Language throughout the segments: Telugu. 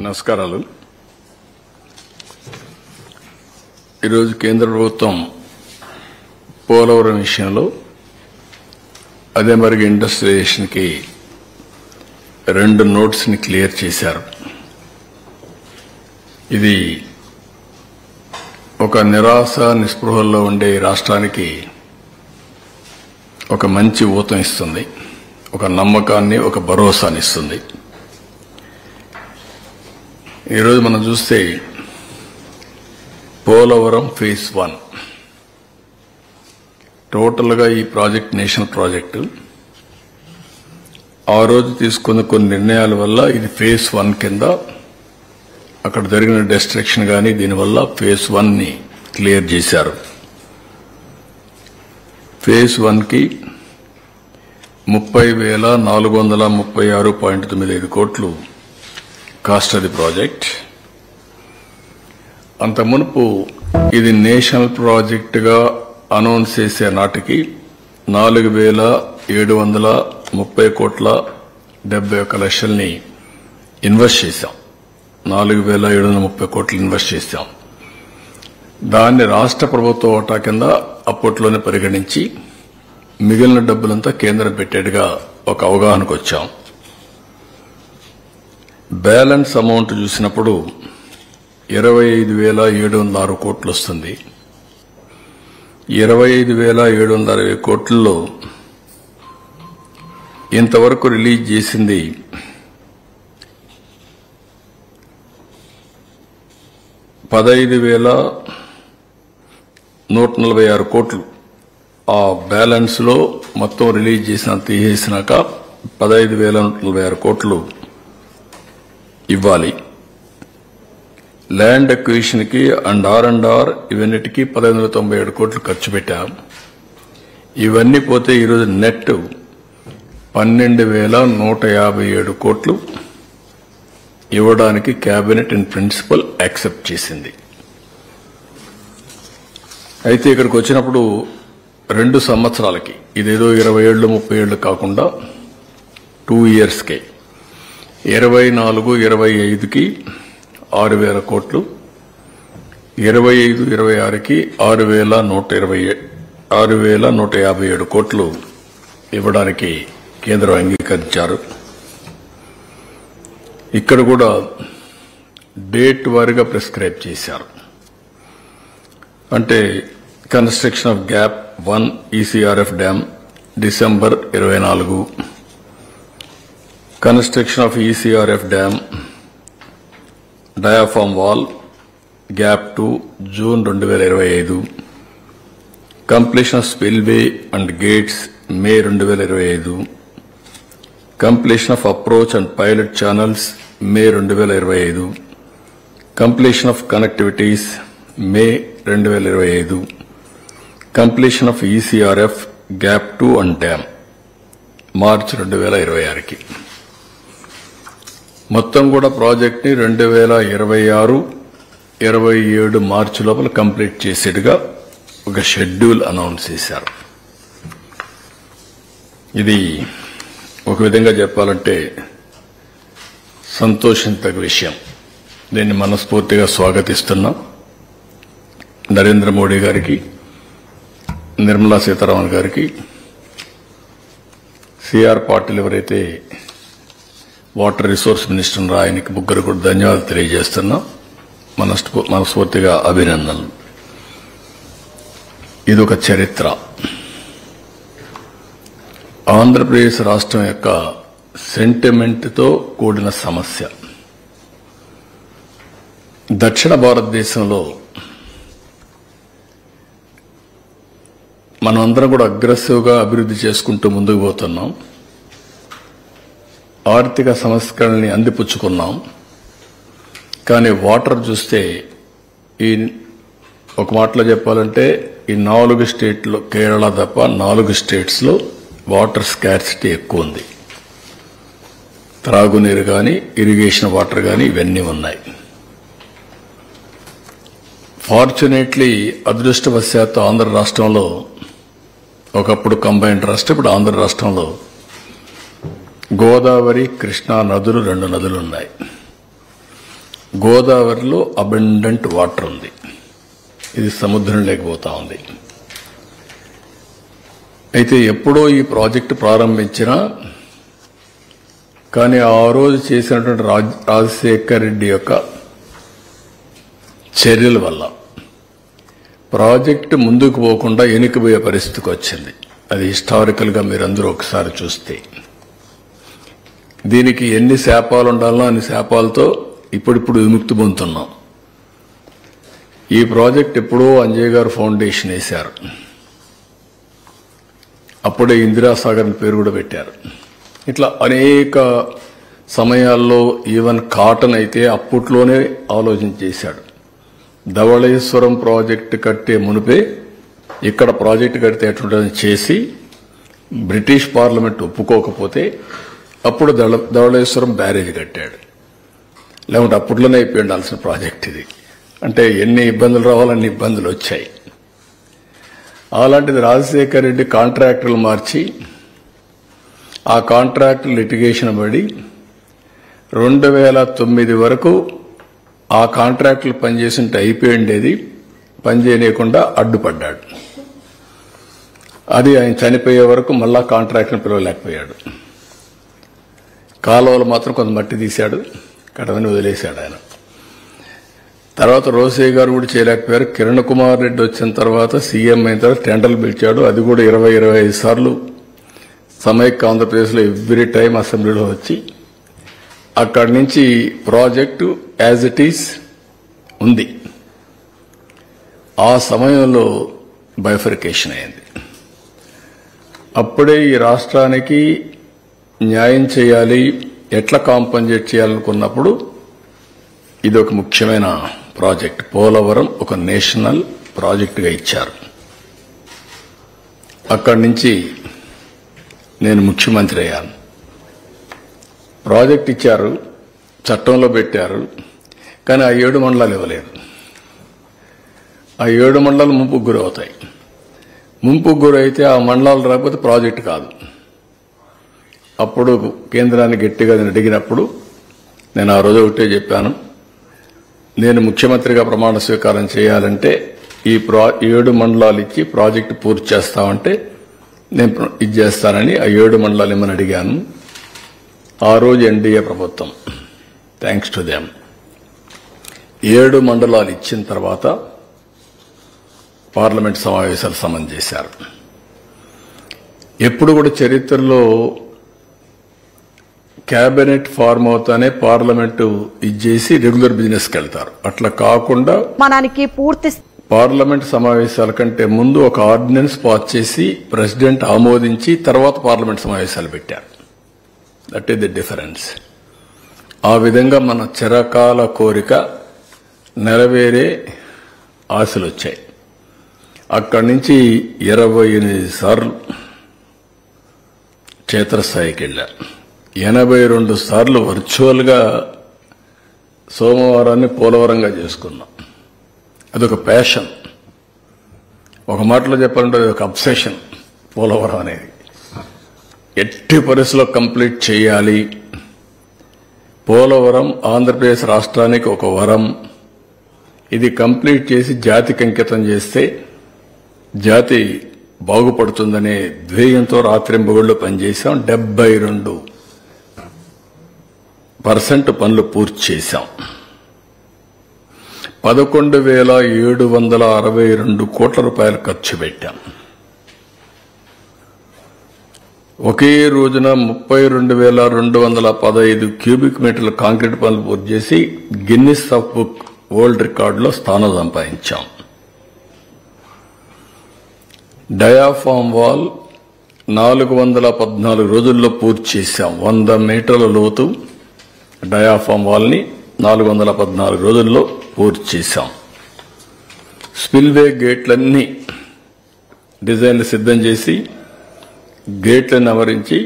నమస్కారాలు. ఈరోజు కేంద్ర ప్రభుత్వం పోలవరం విషయంలో అదే మరి ఇండస్ట్రియలైజేషన్కి 2 నోట్స్ ని క్లియర్ చేశారు. ఇది ఒక నిరాశ నిస్పృహల్లో ఉండే రాష్ట్రానికి ఒక మంచి ఊతం ఇస్తుంది, ఒక నమ్మకాన్ని, ఒక భరోసాని ఇస్తుంది. ఈరోజు మనం చూస్తే పోలవరం ఫేజ్ 1 టోటల్గా ఈ ప్రాజెక్ట్ నేషనల్ ప్రాజెక్టు. ఆ రోజు తీసుకున్న కొన్ని నిర్ణయాల వల్ల ఇది ఫేజ్ 1 కింద అక్కడ జరిగిన డిస్ట్రక్షన్ కానీ దీనివల్ల ఫేజ్ 1 ని క్లియర్ చేశారు. ఫేజ్ 1కి 30,436.95 కోట్లు కాస్ట్ అది ప్రాజెక్ట్. అంత మునుపు ఇది నేషనల్ ప్రాజెక్టుగా అనౌన్స్ చేసే నాటికి 4,730,70,71,00,000ని ఇన్వెస్ట్ చేశాం. 4,730 కోట్లు ఇన్వెస్ట్ చేశాం. దాన్ని రాష్ట్ర ప్రభుత్వ ఓటా కింద అప్పట్లోనే పరిగణించి మిగిలిన డబ్బులంతా కేంద్రం పెట్టేట్టుగా ఒక అవగాహనకు వచ్చాం. బ్యాలెన్స్ అమౌంట్ చూసినప్పుడు 25,706 కోట్లు వస్తుంది. 25,760 కోట్లలో ఇంతవరకు రిలీజ్ చేసింది 15,146 కోట్లు. ఆ బ్యాలెన్స్ లో మొత్తం రిలీజ్ తీసేసినాక 15,146 కోట్లు ఇవ్వాలి. ల్యాండ్ అక్విజిషన్ కి అండ్ ఆర్ ఇవన్నిటికీ 1,597 కోట్లు ఖర్చు పెట్టాం. ఇవన్నీ పోతే ఈరోజు నెట్ 12,157 కోట్లు ఇవ్వడానికి కేబినెట్ ఇన్ ప్రిన్సిపల్ యాక్సెప్ట్ చేసింది. అయితే ఇక్కడికి వచ్చినప్పుడు 2 సంవత్సరాలకి, ఇదేదో 20 ఏళ్లు 30 ఏళ్లు కాకుండా 2 ఇయర్స్కే 24-25కి 6,000 కోట్లు, 25-26కి 6,157 కోట్లు ఇవ్వడానికి కేంద్రం అంగీకరించారు. ఇక్కడ కూడా డేట్ వారీగా ప్రిస్క్రైబ్ చేశారు. అంటే construction of gap 1 ECRF dam December 24, construction of ECRF dam diaphragm wall gap 2 June 2025, completion of spillway and gates May 2025, completion of approach and pilot channels May 2025, completion of connectivities May 2025, completion of ECRF gap 2 and dam March 2026కి. మొత్తం కూడా ప్రాజెక్ట్ ని 2026-27 మార్చి లోపల కంప్లీట్ చేసేట్టుగా ఒక షెడ్యూల్ అనౌన్స్ చేశారు. ఇది ఒక విధంగా చెప్పాలంటే సంతోషించదగ్గ విషయం. దీన్ని మనస్ఫూర్తిగా స్వాగతిస్తున్నాం. నరేంద్ర మోడీ గారికి, నిర్మలా సీతారామన్ గారికి, సిఆర్ పాటిల్ ఎవరైతే వాటర్ రిసోర్స్ మినిస్టర్ ఉన్నారో ఆయనకి ముగ్గురు కూడా ధన్యవాదాలు తెలియజేస్తున్నాం. మనస్ఫూర్తిగా అభినందనలు. ఇదొక చరిత్ర. ఆంధ్రప్రదేశ్ రాష్ట్రం యొక్క సెంటిమెంట్ తో కూడిన సమస్య. దక్షిణ భారతదేశంలో మనమందరం కూడా అగ్రెసివ్ గా అభివృద్ధి చేసుకుంటూ ముందుకు పోతున్నాం. ఆర్థిక సంస్కరణల్ని అందిపుచ్చుకున్నాం. కానీ వాటర్ చూస్తే ఈ ఒక మాటలో చెప్పాలంటే ఈ 4 స్టేట్లో, కేరళ తప్ప 4 స్టేట్స్ లో వాటర్ స్కార్సిటీ ఎక్కువ ఉంది. త్రాగునీరు కానీ, ఇరిగేషన్ వాటర్ కానీ ఇవన్నీ ఉన్నాయి. ఫార్చునేట్లీ అదృష్టవశాత్తు ఆంధ్ర రాష్ట్రంలో, ఒకప్పుడు కంబైన్డ్ రాష్ట్రం, ఇప్పుడు ఆంధ్ర రాష్ట్రంలో గోదావరి, కృష్ణా నదులు 2 నదులు ఉన్నాయి. గోదావరిలో అబండెంట్ వాటర్ ఉంది. ఇది సముద్రం లేకపోతా ఉంది. అయితే ఎప్పుడో ఈ ప్రాజెక్టు ప్రారంభించినా కానీ ఆ రోజు చేసినటువంటి రాజశేఖర్ రెడ్డి యొక్క చర్యల వల్ల ప్రాజెక్టు ముందుకు పోకుండా వెనుకబోయే పరిస్థితికి వచ్చింది. అది హిస్టారికల్గా మీరందరూ ఒకసారి చూస్తే దీనికి ఎన్ని శాపాలు ఉండాలనో అన్ని శాపాలతో ఇప్పుడిప్పుడు విముక్తి పొందుతున్నాం. ఈ ప్రాజెక్ట్ ఎప్పుడో అంజయ్ గారు ఫౌండేషన్ వేశారు. అప్పుడే ఇందిరాసాగర్ పేరు కూడా పెట్టారు. ఇట్లా అనేక సమయాల్లో ఈవెన్ కాటన్ అయితే అప్పట్లోనే ఆలోచన చేశాడు. ధవళేశ్వరం ప్రాజెక్టు కట్టే మునిపే ఇక్కడ ప్రాజెక్టు కడితే ఎట్లుంటుందని చేసి బ్రిటిష్ పార్లమెంట్ ఒప్పుకోకపోతే అప్పుడు ధవళేశ్వరం బ్యారేజ్ కట్టాడు. లేకుంటే అప్పట్లోనే అయిపోయి ఉండాల్సిన ప్రాజెక్ట్ ఇది. అంటే ఎన్ని ఇబ్బందులు రావాలన్ని ఇబ్బందులు వచ్చాయి. అలాంటిది రాజశేఖర్ రెడ్డి కాంట్రాక్టర్లు మార్చి ఆ కాంట్రాక్ట్ లిటిగేషన్ పడి 2009 వరకు ఆ కాంట్రాక్టులు పనిచేసింటే అయిపోయిండేది, పనిచేయకుండా అడ్డుపడ్డాడు. అది ఆయన చనిపోయే వరకు మళ్ళా కాంట్రాక్ట్ని పిలవలేకపోయాడు. కాలువలు మాత్రం కొంత మట్టి తీశాడు, కడవని వదిలేశాడు ఆయన. తర్వాత రోసయ్య గారు కూడా చేయలేకపోయారు. కిరణ్ కుమార్ రెడ్డి వచ్చిన తర్వాత సీఎం అయిన తర్వాత టెండర్లు పిలిచాడు. అది కూడా 20-25 సార్లు సమైక్య ఆంధ్రప్రదేశ్లో ఎవ్రీ టైం అసెంబ్లీలో వచ్చి అక్కడి నుంచి ప్రాజెక్టు యాజ్ ఇట్ ఈస్ ఉంది. ఆ సమయంలో బైఫర్కేషన్ అయింది. అప్పుడే ఈ రాష్ట్రానికి న్యాయం చేయాలి, ఎట్లా కాంపన్సేట్ చేయాలనుకున్నప్పుడు ఇది ఒక ముఖ్యమైన ప్రాజెక్ట్. పోలవరం ఒక నేషనల్ ప్రాజెక్టుగా ఇచ్చారు. అక్కడి నుంచి నేను ముఖ్యమంత్రి అయ్యాను. ప్రాజెక్ట్ ఇచ్చారు, చట్టంలో పెట్టారు, కానీ ఆ 7 మండలాలు ఇవ్వలేదు. ఆ 7 మండలాలు ముంపుకు గురవుతాయి. ముంపుకు గురైతే ఆ మండలాలు రాకపోతే ప్రాజెక్టు కాదు. అప్పుడు కేంద్రాన్ని గట్టిగా అడిగినప్పుడు నేను ఆ రోజు ఒకటే చెప్పాను, నేను ముఖ్యమంత్రిగా ప్రమాణ స్వీకారం చేయాలంటే ఈ 7 మండలాలు ఇచ్చి ప్రాజెక్టు పూర్తి చేస్తామంటే నేను ఇది చేస్తానని ఆ 7 మండలాలు ఏమని అడిగాను. ఆ రోజు ఎన్డీఏ ప్రభుత్వం, థ్యాంక్స్ టు దెమ్, 7 మండలాలు ఇచ్చిన తర్వాత పార్లమెంట్ సమావేశాలు సమన్ చేశారు. ఎప్పుడు కూడా చరిత్రలో కేబినెట్ ఫార్మ్ అవుతానే పార్లమెంటు ఇచ్చేసి రెగ్యులర్ బిజినెస్కి వెళ్తారు. అట్లా కాకుండా పూర్తి పార్లమెంట్ సమావేశాల కంటే ముందు ఒక ఆర్డినెన్స్ పాస్ చేసి ప్రెసిడెంట్ ఆమోదించి తర్వాత పార్లమెంట్ సమావేశాలు పెట్టారు. That is the difference. ఆ విధంగా మన చిరకాల కోరిక నెరవేరే ఆశలు వచ్చాయి. అక్కడి నుంచి 28 సార్లు క్షేత్రస్థాయికి వెళ్ళా. 82 సార్లు వర్చువల్గా సోమవారాన్ని పోలవరంగా చేసుకున్నాం. అదొక ప్యాషన్. ఒక మాటలో చెప్పాలంటే అది ఒక అబ్సెషన్. పోలవరం అనేది ఎట్టి పరిస్థితుల్లో కంప్లీట్ చేయాలి. పోలవరం ఆంధ్రప్రదేశ్ రాష్ట్రానికి ఒక వరం. ఇది కంప్లీట్ చేసి జాతికి అంకితం చేస్తే జాతి బాగుపడుతుందనే ధ్యేయంతో రాత్రింబగళ్ళు పనిచేశాం. 72% పనులు పూర్తి చేశాం. 11,762 కోట్ల రూపాయలు ఖర్చు పెట్టాం. ఒకే రోజున 32,215 క్యూబిక్ మీటర్ల కాంక్రీట్ పనులు పూర్తి చేసి గిన్నిస్ ఆఫ్ బుక్ వరల్డ్ రికార్డులో స్థానం సంపాదించాం. డయాఫామ్ వాల్ 414 రోజుల్లో పూర్తి చేశాం. 100 మీటర్ల లోతు డయాఫామ్ వాల్ని 414 రోజుల్లో పూర్తి చేశాం. స్పిల్వే గేట్లన్నీ డిజైన్లు సిద్ధం చేసి గేట్లను అమరించి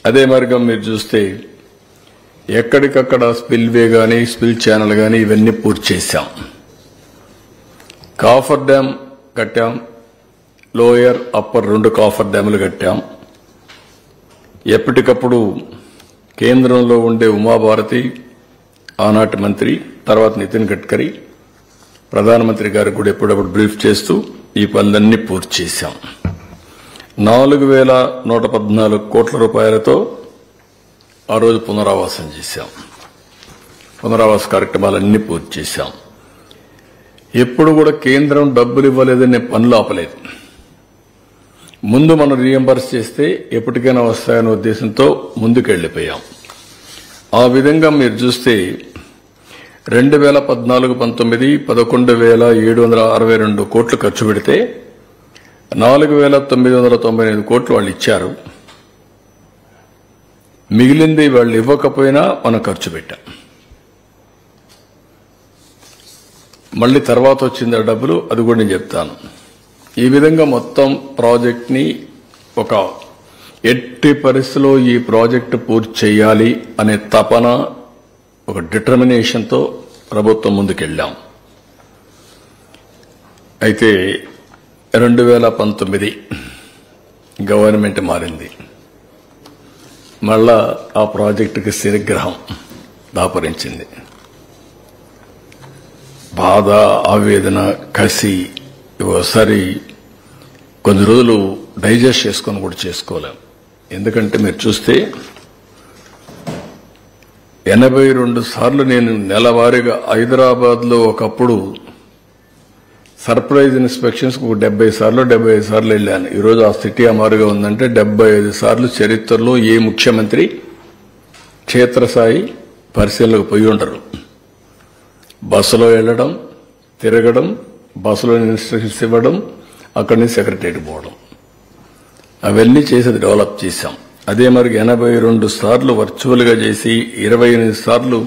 అదే మార్గం మీరు చూస్తే ఎక్కడికక్కడ స్పిల్వే కానీ స్పిల్ ఛానల్ కానీ ఇవన్నీ పూర్తి చేశాం. కాఫర్ డ్యామ్ కట్టాం. లోయర్ అప్పర్ 2 కాఫర్ డ్యాములు కట్టాం. ఎప్పటికప్పుడు కేంద్రంలో ఉండే ఉమాభారతి, ఆనాటి మంత్రి, తర్వాత నితిన్ గడ్కరీ, ప్రధానమంత్రి గారికి కూడా ఎప్పుడప్పుడు బ్రీఫ్ చేస్తూ ఈ పనులన్నీ పూర్తి చేశాం. 4,114 కోట్ల రూపాయలతో ఆ రోజు పునరావాసం చేశాం. పునరావాస కార్యక్రమాలన్నీ పూర్తి చేశాం. ఎప్పుడు కూడా కేంద్రం డబ్బులు ఇవ్వలేదని పనులు ఆపలేదు. ముందు మనం రీఎంబర్స్ చేస్తే ఎప్పటికైనా వస్తాయనే ఉద్దేశంతో ముందుకెళ్లిపోయాం. ఆ విధంగా మీరు చూస్తే 2014-19 11,762 కోట్లు ఖర్చు పెడితే 4,999 కోట్లు వాళ్ళు ఇచ్చారు. మిగిలింది వాళ్ళు ఇవ్వకపోయినా మనం ఖర్చు పెట్టాం. మళ్ళీ తర్వాత వచ్చింది ఆ డబ్బులు, అది కూడా నేను చెప్తాను. ఈ విధంగా మొత్తం ప్రాజెక్ట్ ని ఒక ఎట్టి పరిస్థితిలో ఈ ప్రాజెక్టు పూర్తి చేయాలి అనే తపన, ఒక డిటర్మినేషన్తో ప్రభుత్వం ముందుకెళ్లాం. అయితే 2019 గవర్నమెంట్ మారింది. మళ్ళా ఆ ప్రాజెక్టుకి శనిగ్రహం దాపరించింది. బాధ, ఆవేదన, కసి ఒకసారి కొన్ని రోజులు డైజెస్ట్ చేసుకొని కూడా చేసుకోలేం. ఎందుకంటే మీరు చూస్తే 82 సార్లు నేను నెలవారీగా హైదరాబాద్లో ఒకప్పుడు సర్ప్రైజ్ ఇన్స్పెక్షన్స్ 70 సార్లు 75 సార్లు వెళ్ళాను. ఈరోజు ఆ స్థితి అమారుగా ఉందంటే 75 సార్లు చరిత్రలో ఏ ముఖ్యమంత్రి క్షేత్రస్థాయి పరిశీలనకు పోయి ఉండరు. బస్సులో వెళ్లడం, తిరగడం, బస్సులో ఇన్స్ట్రక్షన్స్ ఇవ్వడం, అక్కడి నుంచి సెక్రటరీకి పోవడం, అవన్నీ చేసి డెవలప్ చేశాం. అదే మరి 82 సార్లు వర్చువల్ గా చేసి 28 సార్లు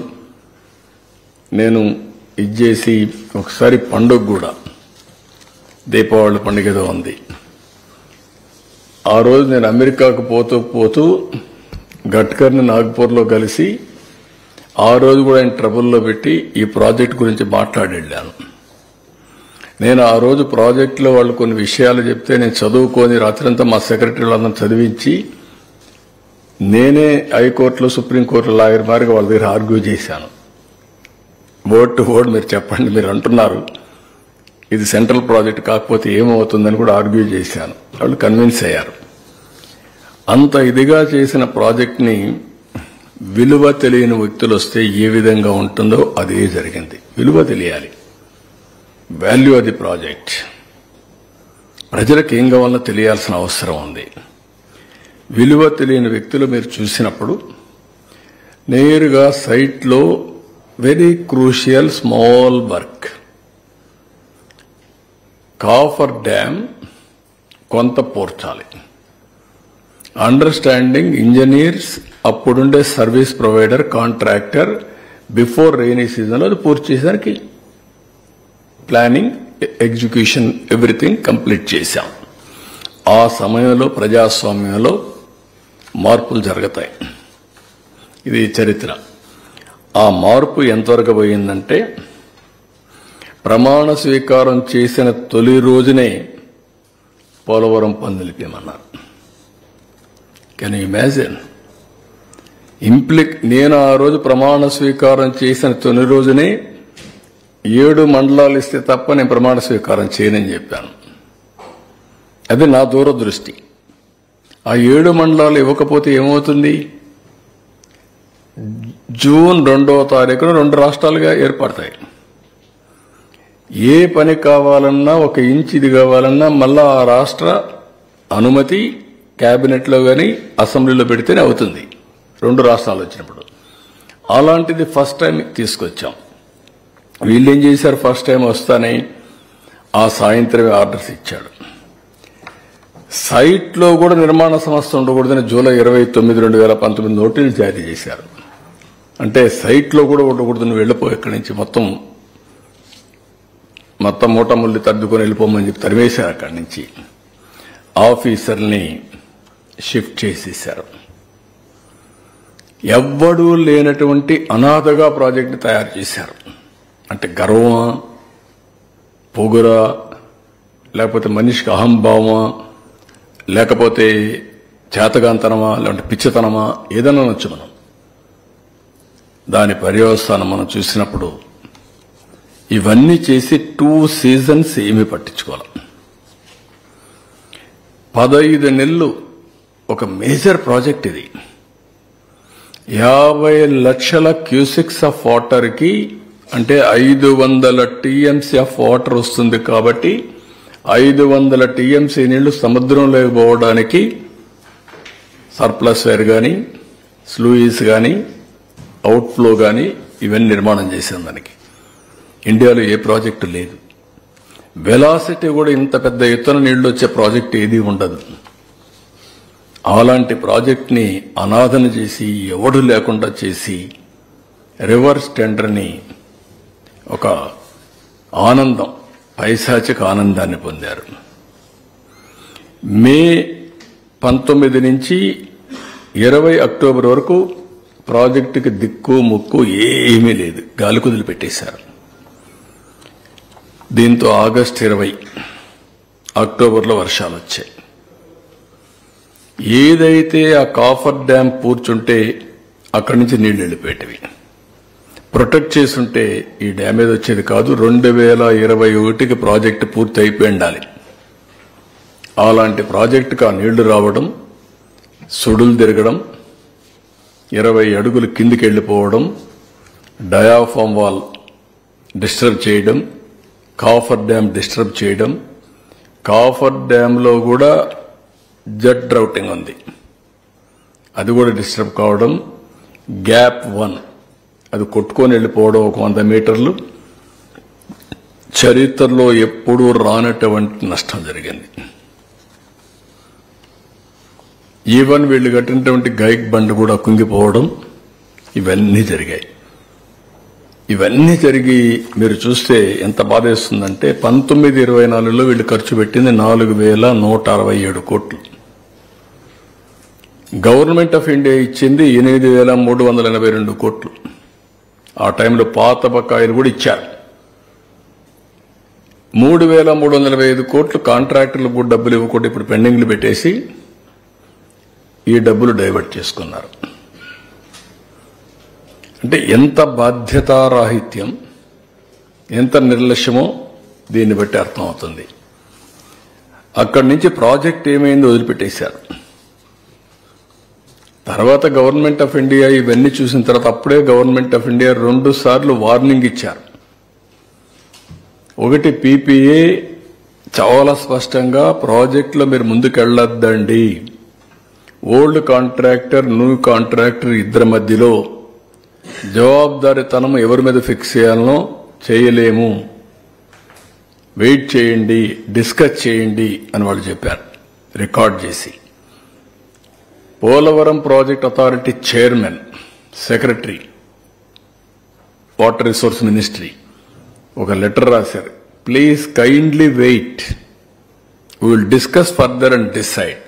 నేను ఇచ్చేసి ఒకసారి పండుగ కూడా దీపావళి పండుగ ఏదో ఉంది. ఆ రోజు నేను అమెరికాకు పోతూ గడ్కర్ని నాగ్పూర్లో కలిసి ఆ రోజు కూడా ఆయన ట్రబుల్లో పెట్టి ఈ ప్రాజెక్ట్ గురించి మాట్లాడి వెళ్ళాను. నేను ఆ రోజు ప్రాజెక్టులో వాళ్ళు కొన్ని విషయాలు చెప్తే నేను చదువుకొని రాత్రంతా మా సెక్రటరీ వాళ్ళందరూ చదివించి నేనే హైకోర్టులో, సుప్రీంకోర్టులో లాయర్ మారిగా వాళ్ళ దగ్గర ఆర్గ్యూ చేశాను. వర్డ్ టు వర్డ్ మీరు చెప్పండి, మీరు అంటున్నారు ఇది సెంట్రల్ ప్రాజెక్ట్ కాకపోతే ఏమవుతుందని కూడా ఆర్గ్యూ చేశాను. వాళ్ళు కన్విన్స్ అయ్యారు. అంత ఇదిగా చేసిన ప్రాజెక్ట్ని విలువ తెలియని వ్యక్తులు వస్తే ఏ విధంగా ఉంటుందో అదే జరిగింది. విలువ తెలియాలి, వాల్యూ ఆఫ్ ది ప్రాజెక్ట్. ప్రజలకు ఏం కావాలో తెలియాల్సిన అవసరం ఉంది. విలువ తెలియని వ్యక్తులు మీరు చూసినప్పుడు నేరుగా సైట్లో very crucial small work, coffer dam కొంత పోర్చాలి. అండర్స్టాండింగ్ ఇంజనీర్స్, అప్పుడుండే service provider, contractor before rainy సీజన్లో అది పూర్తి చేసేసరికి ప్లానింగ్, ఎగ్జిక్యూషన్ ఎవ్రీథింగ్ కంప్లీట్ చేశాం. ఆ సమయంలో ప్రజాస్వామ్యంలో మార్పులు జరుగుతాయి. ఇది చరిత్ర. ఆ మార్పు ఎంతవరకు పోయిందంటే ప్రమాణ స్వీకారం చేసిన తొలి రోజునే పోలవరం పనులు నిలిపేమన్నారు. Can you imagine? నేను ఆ రోజు ప్రమాణ స్వీకారం చేసిన తొలి రోజునే 7 మండలాలు ఇస్తే తప్ప నేను ప్రమాణ స్వీకారం చేయనని చెప్పాను. అది నా దూరదృష్టి. ఆ 7 మండలాలు ఇవ్వకపోతే ఏమవుతుంది? జూన్ 2వ తారీఖున 2 రాష్ట్రాలుగా ఏర్పడతాయి. ఏ పని కావాలన్నా, 1 ఇంచ్ ఇది కావాలన్నా మళ్ళా ఆ రాష్ట్ర అనుమతి కేబినెట్లో గాని అసెంబ్లీలో పెడితేనే అవుతుంది 2 రాష్ట్రాలు వచ్చినప్పుడు. అలాంటిది ఫస్ట్ టైం తీసుకొచ్చాం. వీళ్ళేం చేశారు? ఫస్ట్ టైం వస్తానే ఆ సాయంత్రమే ఆర్డర్స్ ఇచ్చాడు. సైట్లో కూడా నిర్మాణ సంస్థ ఉండకూడదని జూలై 29, 2019 నోటీసులు జారీ చేశారు. అంటే సైట్లో కూడా ఉండకూడదు, నువ్వు వెళ్ళిపో ఇక్కడి నుంచి, మొత్తం మూటముల్లి తద్దుకొని వెళ్ళిపోమని చెప్పి తరివేశారు. అక్కడి నుంచి ఆఫీసర్ని షిఫ్ట్ చేసేశారు. ఎవ్వడూ లేనటువంటి అనాథగా ప్రాజెక్టుని తయారు చేశారు. అంటే గర్వమా, పొగురా, లేకపోతే మనిషికి అహంభావమా, లేకపోతే చేతగాంతనమా, లేదంటే పిచ్చతనమా, ఏదైనా నచ్చు మనం. దాని పర్యవసానం మనం చూసినప్పుడు ఇవన్నీ చేసి 2 సీజన్స్ ఏమీ పట్టించుకోవాలి. 15 నెలలు ఒక మేజర్ ప్రాజెక్ట్ ఇది. 50 లక్షల క్యూసెక్స్ ఆఫ్ వాటర్ కి అంటే 500 టీఎంసీ ఆఫ్ వాటర్ వస్తుంది. కాబట్టి 500 టీఎంసీ నీళ్లు సముద్రంలోకి పోవడానికి సర్ప్లస్ వేర్ కానీ, స్లూయిస్ కానీ, అవుట్ఫ్లో కానీ ఇవన్నీ నిర్మాణం చేశాం. దానికి ఇండియాలో ఏ ప్రాజెక్టు లేదు. వెలాసిటీ కూడా ఇంత పెద్ద ఎత్తున నీళ్లు వచ్చే ప్రాజెక్ట్ ఏదీ ఉండదు. అలాంటి ప్రాజెక్ట్ని అనాథన చేసి, ఎవడు లేకుండా చేసి, రివర్స్ టెండర్ని ఒక ఆనందం, పైశాచిక ఆనందాన్ని పొందారు. మే 19 నుంచి 20 అక్టోబర్ వరకు ప్రాజెక్టుకి దిక్కు ముక్కు ఏమీ లేదు, గాలి కుదిలి పెట్టేశారు. దీంతో ఆగస్టు 20 అక్టోబర్లో వర్షాలు వచ్చాయి. ఏదైతే ఆ కాఫర్ డ్యాం పూర్చుంటే అక్కడి నుంచి నీళ్లు వెళ్ళిపోయేటివి. ప్రొటెక్ట్ చేసుంటే ఈ డ్యామేజ్ వచ్చేది కాదు. 2021కి ప్రాజెక్టు పూర్తి అయిపోయి ఉండాలి. అలాంటి ప్రాజెక్టుకు ఆ నీళ్లు రావడం, సుడులు తిరగడం, 20 అడుగులు కిందికి వెళ్ళిపోవడం, డయాఫామ్ వాల్ డిస్టర్బ్ చేయడం, కాఫర్ డ్యాం డిస్టర్బ్ చేయడం. కాఫర్ డ్యాంలో కూడా జెట్ రౌటింగ్ ఉంది, అది కూడా డిస్టర్బ్ కావడం. గ్యాప్ 1 అది కొట్టుకొని వెళ్ళిపోవడం, 100 మీటర్లు. చరిత్రలో ఎప్పుడూ రానటువంటి నష్టం జరిగింది. ఈవెన్ వీళ్ళు కట్టినటువంటి గైక్ బండ్ కూడా కుంగిపోవడం, ఇవన్నీ జరిగాయి. ఇవన్నీ జరిగి మీరు చూస్తే ఎంత బాధేస్తుందంటే 1924లో వీళ్ళు ఖర్చు పెట్టింది 4167 కోట్లు. గవర్నమెంట్ ఆఫ్ ఇండియా ఇచ్చింది 8382 కోట్లు. ఆ టైంలో పాత బకాయిలు కూడా ఇచ్చారు. 3345 కోట్లు కాంట్రాక్టర్లకు కూడా డబ్బులు ఇవ్వకుండా ఇప్పుడు పెండింగ్లు పెట్టేసి ఈ డబ్బులు డైవర్ట్ చేసుకున్నారు. అంటే ఎంత బాధ్యతారాహిత్యం, ఎంత నిర్లక్ష్యమో దీన్ని బట్టి అర్థమవుతుంది. అక్కడి నుంచి ప్రాజెక్ట్ ఏమైందో వదిలిపెట్టేశారు. తర్వాత గవర్నమెంట్ ఆఫ్ ఇండియా ఇవన్నీ చూసిన తర్వాత అప్పుడే గవర్నమెంట్ ఆఫ్ ఇండియా 2 సార్లు వార్నింగ్ ఇచ్చారు. ఒకటి పీపీఏ చాలా స్పష్టంగా ప్రాజెక్టులో మీరు ముందుకెళ్లొద్దండి, ఓల్డ్ కాంట్రాక్టర్ న్యూ కాంట్రాక్టర్ ఇద్దరి మధ్యలో జవాబుదారీతనం ఎవరి మీద ఫిక్స్ చేయాలనో చేయలేము, వెయిట్ చేయండి, డిస్కస్ చేయండి అని వాళ్ళు చెప్పారు రికార్డ్ చేసి. Polavaram project authority chairman, secretary, water resource ministry ఒక లెటర్ రాశారు. Please kindly wait, we will discuss further and decide.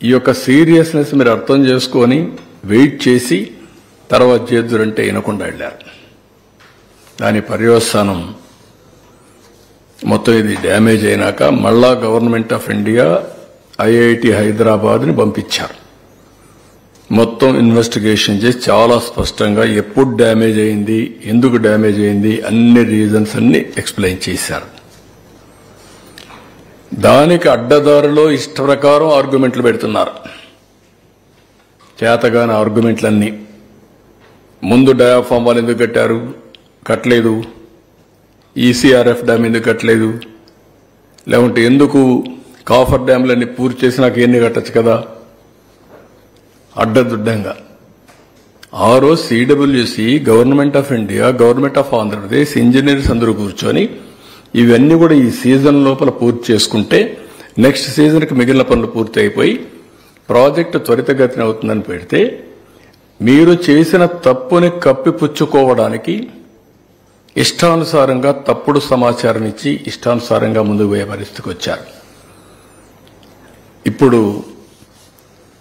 ఈ యొక్క సీరియస్నెస్ మీరు అర్థం చేసుకొని వెయిట్ చేసి తర్వాత చేద్దురంటే వినకుండా వెళ్ళారు. దాని పర్యవసానం మొత్తం ఇది డ్యామేజ్ అయినాక మళ్ళా గవర్నమెంట్ ఆఫ్ ఇండియా ఐఐటి హైదరాబాద్ని పంపించారు. మొత్తం ఇన్వెస్టిగేషన్ చేసి చాలా స్పష్టంగా ఎప్పుడు డ్యామేజ్ అయింది, ఎందుకు డ్యామేజ్ అయింది, అన్ని రీజన్స్ అన్ని ఎక్స్ప్లెయిన్ చేశారు. దానికి అడ్డదారిలో ఇష్ట ప్రకారం ఆర్గ్యుమెంట్లు పెడుతున్నారు. చేతగాని ఆర్గ్యుమెంట్లన్నీ. ముందు డయాఫామ్ వాల్ ఎందుకు కట్టారు, కట్టలేదు. ఈసీఆర్ఎఫ్ డ్యామ్ ఎందుకు కట్టలేదు, లేకుంటే ఎందుకు కాఫర్ డ్యామ్లన్నీ పూర్తి చేసి నాకు ఎన్ని కట్టచ్చు కదా, అడ్డదుడ్డంగా. ఆ రోజు CWC, government of India, government of Andhra Pradesh engineers అందరూ కూర్చొని ఇవన్నీ కూడా ఈ సీజన్ లోపల పూర్తి చేసుకుంటే నెక్స్ట్ సీజన్కి మిగిలిన పనులు పూర్తి అయిపోయి ప్రాజెక్టు త్వరితగతిన అవుతుందని పెడితే, మీరు చేసిన తప్పుని కప్పిపుచ్చుకోవడానికి ఇష్టానుసారంగా తప్పుడు సమాచారం ఇచ్చి ఇష్టానుసారంగా ముందుకు పోయే పరిస్థితికి వచ్చారు. ఇప్పుడు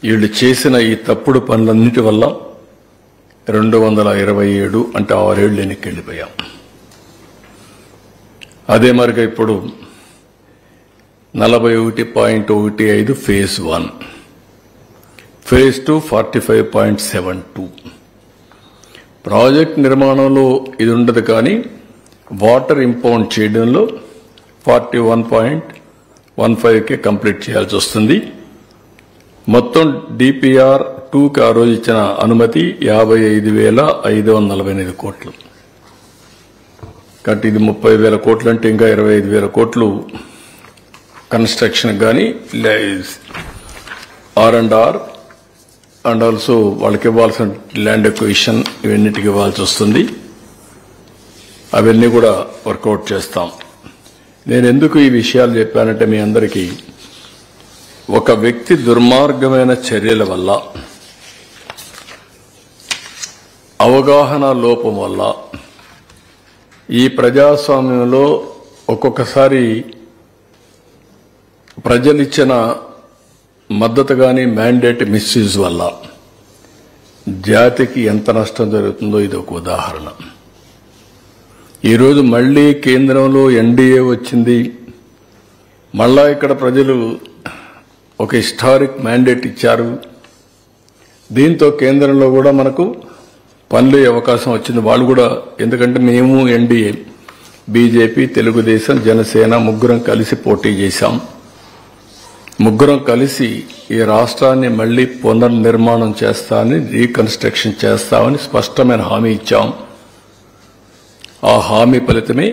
వీళ్ళు చేసిన ఈ తప్పుడు పనులన్నిటి వల్ల 227 అంటే 6 ఏళ్లు వెనక్కి వెళ్ళిపోయాం. అదే మరిగా ఇప్పుడు 41.15 ఫేజ్ 1, ఫేజ్ 2 45.72. ప్రాజెక్ట్ నిర్మాణంలో ఇది ఉండదు, కానీ వాటర్ ఇంపౌండ్ చేయడంలో 41.15కే కంప్లీట్ చేయాల్సి వస్తుంది. మొత్తం DPR 2కి ఆ రోజు ఇచ్చిన అనుమతి 55,548 కోట్లు. కాబట్టి ఇది 30,000 కోట్లు అంటే ఇంకా 25,000 కోట్లు కన్స్ట్రక్షన్ కానీ R&R అండ్ ఆల్సో వాళ్ళకి ఇవ్వాల్సిన ల్యాండ్ ఎక్విజిషన్ ఇవన్నిటికి ఇవ్వాల్సి వస్తుంది. అవన్నీ కూడా వర్కౌట్ చేస్తాం. నేను ఎందుకు ఈ విషయాలు చెప్పానంటే మీ అందరికీ ఒక వ్యక్తి దుర్మార్గమైన చర్యల వల్ల, అవగాహన లోపం వల్ల ఈ ప్రజాస్వామ్యంలో ఒక్కొక్కసారి ప్రజలిచ్చిన మద్దతు కానీ మ్యాండేట్ మిస్యూజ్ వల్ల జాతికి ఎంత నష్టం జరుగుతుందో ఇది ఒక ఉదాహరణ. ఈరోజు మళ్లీ కేంద్రంలో NDA వచ్చింది. మళ్ళా ఇక్కడ ప్రజలు ఒక హిస్టారిక్ మ్యాండేట్ ఇచ్చారు. దీంతో కేంద్రంలో కూడా మనకు పనులు అవకాశం వచ్చింది. వాళ్ళు కూడా, ఎందుకంటే మేము NDA, బీజేపీ, తెలుగుదేశం, జనసేన ముగ్గురం కలిసి పోటీ చేశాం. ముగ్గురం కలిసి ఈ రాష్ట్రాన్ని మళ్లీ పునర్నిర్మాణం చేస్తామని, రీకన్స్ట్రక్షన్ చేస్తామని స్పష్టమైన హామీ ఇచ్చాం. ఆ హామీ ఫలితమే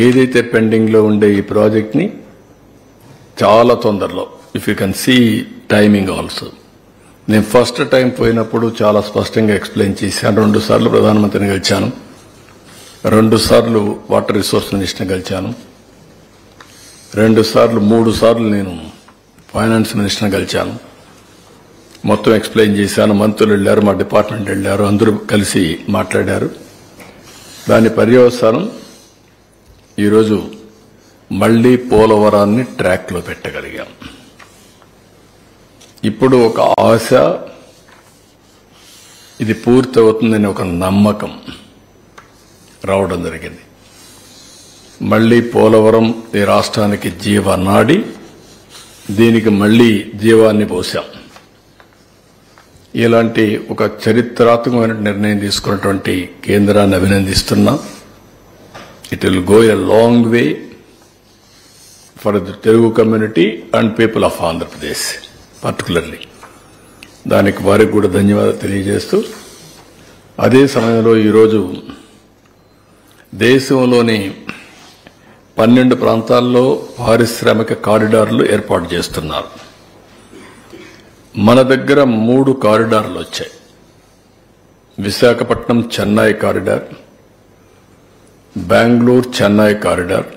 ఏదైతే పెండింగ్ లో ఉండే ఈ ప్రాజెక్ట్ ని చాలా తొందరలో, if you can see timing also, నేను ఫస్ట్ టైం పోయినప్పుడు చాలా స్పష్టంగా ఎక్స్ప్లెయిన్ చేశాను. 2 సార్లు ప్రధానమంత్రిని కలిశాను, 2 సార్లు వాటర్ రిసోర్స్ మినిస్టర్ని కలిశాను, 3 సార్లు నేను ఫైనాన్స్ మినిస్టర్ని కలిశాను. మొత్తం ఎక్స్ప్లెయిన్ చేశాను. మంత్రులు వెళ్లారు, మా డిపార్ట్మెంట్ వెళ్లారు, అందరూ కలిసి మాట్లాడారు. దాని పర్యవసానం ఈరోజు మళ్లీ పోలవరాన్ని ట్రాక్ లో పెట్టగలిగాం. ఇప్పుడు ఒక ఆశ, ఇది పూర్తవుతుందని ఒక నమ్మకం రావడం జరిగింది. మళ్లీ పోలవరం ఈ రాష్ట్రానికి జీవనాడి, దీనికి మళ్లీ జీవాన్ని పోశాం. ఇలాంటి ఒక చరిత్రాత్మకమైన నిర్ణయం తీసుకున్నటువంటి కేంద్రాన్ని అభినందిస్తున్నా. It will go a long way for the Telugu community and people of Andhra Pradesh particularly. దానికి వారికి కూడా ధన్యవాదాలు తెలియజేస్తూ, అదే సమయంలో ఈరోజు దేశంలోని 12 ప్రాంతాల్లో పారిశ్రామిక కారిడార్లు ఏర్పాటు చేస్తున్నారు. మన దగ్గర 3 కారిడార్లు వచ్చాయి. Visakhapatnam Chennai corridor, Bengaluru Chennai corridor,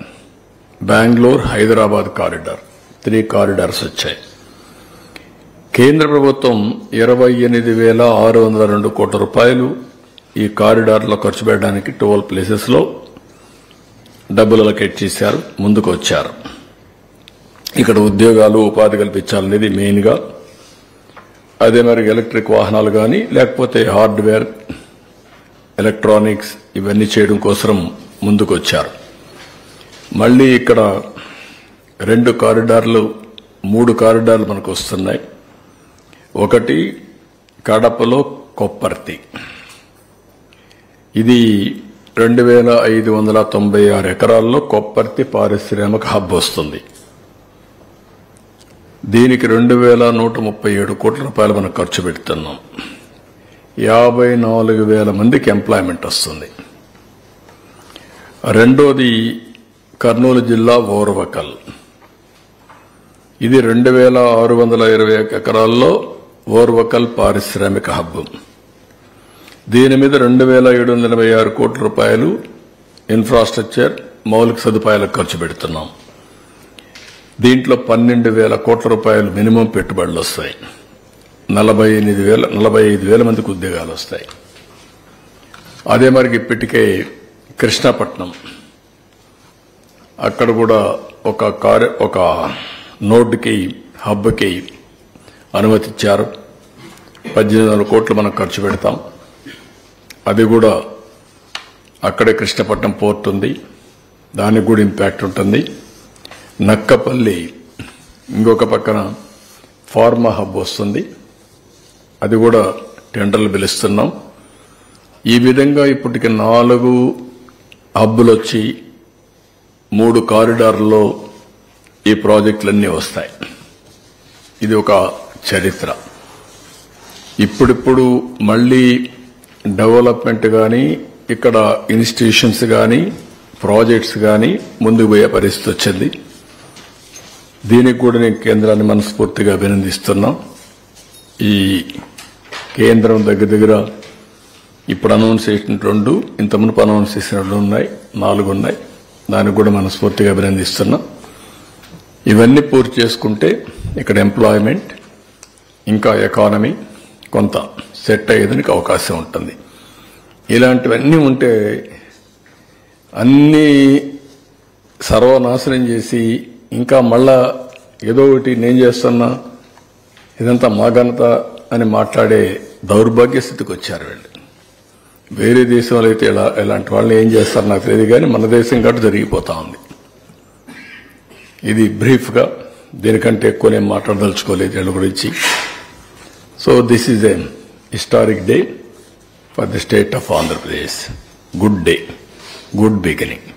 Bengaluru Hyderabad corridor, 3 corridors వచ్చాయి. కేంద్ర ప్రభుత్వం 28,602 కోట్ల రూపాయలు ఈ కారిడార్లో ఖర్చు పెట్టడానికి 12 ప్లేసెస్ లో డబ్బులు అలొకేట్ చేశారు, ముందుకు వచ్చారు. ఇక్కడ ఉద్యోగాలు, ఉపాధి కల్పించాలనేది మెయిన్ గా. అదే మరి ఎలక్ట్రిక్ వాహనాలు కానీ, లేకపోతే హార్డ్వేర్, ఎలక్ట్రానిక్స్ ఇవన్నీ చేయడం కోసం ముందుకు వచ్చారు. మళ్లీ ఇక్కడ 2 కారిడార్లు, 3 కారిడార్లు మనకు వస్తున్నాయి. ఒకటి కడపలో కొప్పర్తి, ఇది 2,596 ఎకరాల్లో కొప్పర్తి పారిశ్రామిక హబ్ వస్తుంది. దీనికి 2,137 కోట్ల రూపాయలు మనం ఖర్చు పెడుతున్నాం. 54,000 మందికి ఎంప్లాయ్మెంట్ వస్తుంది. రెండోది కర్నూలు జిల్లా ఓర్వకల్, ఇది 2,620 ఎకరాల్లో ఓర్వకల్ పారిశ్రామిక హబ్. దీని మీద 2,786 కోట్ల రూపాయలు ఇన్ఫ్రాస్ట్రక్చర్, మౌలిక సదుపాయాలకు ఖర్చు పెడుతున్నాం. దీంట్లో 12,000 కోట్ల రూపాయలు మినిమం పెట్టుబడులు వస్తాయి. 45,000 మందికి ఉద్యోగాలు వస్తాయి. అదే మరి ఇప్పటికే కృష్ణపట్నం, అక్కడ కూడా ఒక నోడ్కి, హబ్కి అనుమతి ఇచ్చారు. 18,000 కోట్లు మనం ఖర్చు పెడతాం. అది కూడా అక్కడే కృష్ణపట్నం పోర్ట్ ఉంది, దానికి కూడా ఇంపాక్ట్ ఉంటుంది. నక్కపల్లి ఇంకొక పక్కన ఫార్మా హబ్ వస్తుంది, అది కూడా టెండర్లు పిలుస్తున్నాం. ఈ విధంగా ఇప్పటికి 4 హబ్బులు వచ్చి 3 కారిడార్లలో ఈ ప్రాజెక్టులన్నీ వస్తాయి. ఇది ఒక చరిత్ర. ఇప్పుడిప్పుడు మళ్లీ డెవలప్మెంట్ గాని, ఇక్కడ ఇన్స్టిట్యూషన్స్ గాని, ప్రాజెక్ట్స్ గాని ముందుకు పోయే పరిస్థితి వచ్చింది. దీనికి కూడా నేను కేంద్రాన్ని మనస్ఫూర్తిగా అభినందిస్తున్నా. ఈ కేంద్రం దగ్గర ఇప్పుడు అనౌన్స్ చేసిన 2, ఇంత మునుపు అనౌన్స్ చేసిన 2 ఉన్నాయి, 4 ఉన్నాయి. దానికి కూడా మనస్ఫూర్తిగా అభినందిస్తున్నా. ఇవన్నీ పూర్తి చేసుకుంటే ఇక్కడ ఎంప్లాయ్మెంట్ ఇంకా ఎకానమీ కొంత సెట్ అయ్యేదానికి అవకాశం ఉంటుంది. ఇలాంటివన్నీ ఉంటే అన్నీ సర్వనాశనం చేసి ఇంకా మళ్ళా ఏదో ఒకటి నేను చేస్తున్నా, ఇదంతా మా ఘనత అని మాట్లాడే దౌర్భాగ్య స్థితికి వచ్చారు వీళ్ళు. వేరే దేశంలో అయితే ఇలాంటి వాళ్ళని ఏం చేస్తారు నాకు తెలియదు, కానీ మన దేశం కాబట్టి జరిగిపోతా ఉంది. ఇది బ్రీఫ్గా, దీనికంటే ఎక్కువ నేను మాట్లాడదలుచుకోలేదు వీళ్ళ గురించి. So this is a historic day for the state of Andhra Pradesh. Good day, good beginning.